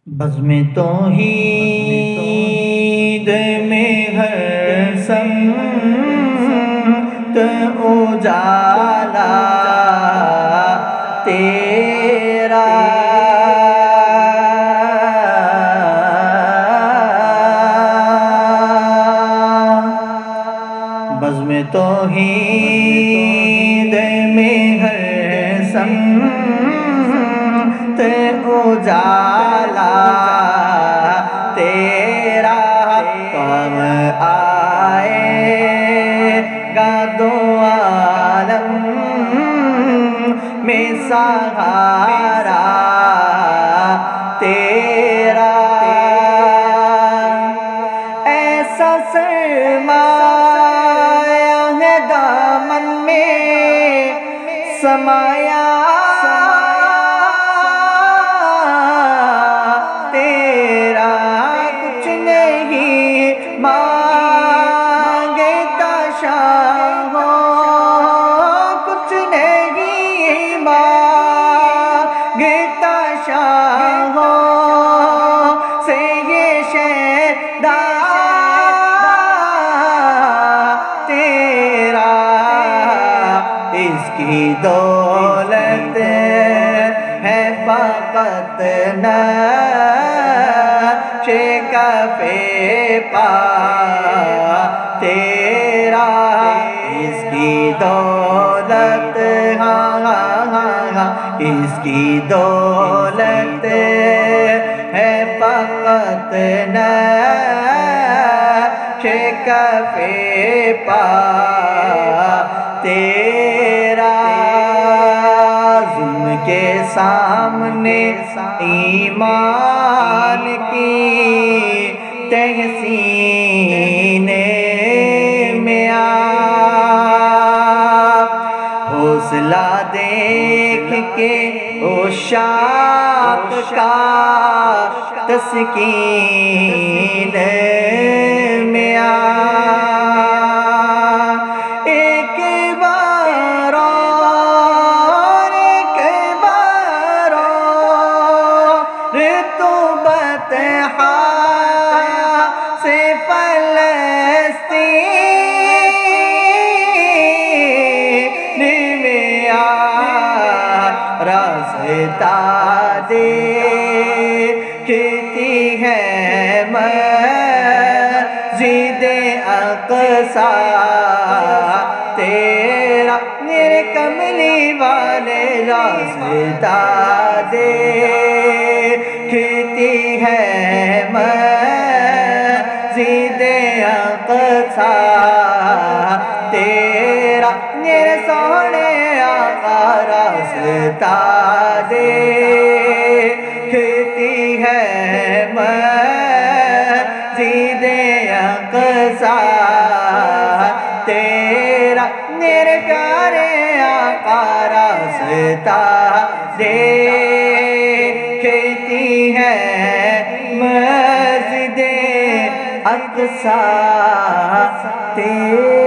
بزم توحید میں ہر سمت اجالا تیرا، بزم توحید میں ہر سمت اجالا تیرا، کام آئے گا دو عالم میں سہارا تیرا، ایسا سرمایہ ہے دامن میں سمایا تیرا، کچھ نہیں مانگتا شاہ، کچھ نہیں مانگتا شاہ سے یہ شیدا تیرا، اس کی دولت ہے فقط نقش کف پا تیرا، اس کی دولت اس کی دولت ہے فقط نقش کف پا تیرا، ظلم کے سامنے ایمان کی تحسین میں آپ حوصلہ دیکھ کے عشاق کا تسکین میں آپ ایک بار اور ایک بار اور تو بطحا سے فلسطین میں راستہ دیکھتی ہے مسجد اقصی تیرا، میرے کملی والے راستہ دیکھتی ہے مسجد اقصی تیرا، میرے سونے آقا راستہ دیکھتی ہے مسجد اقصی تیرا، میرے پیارے آقا راستہ دیکھتی ہے مسجد اقصی تیرا۔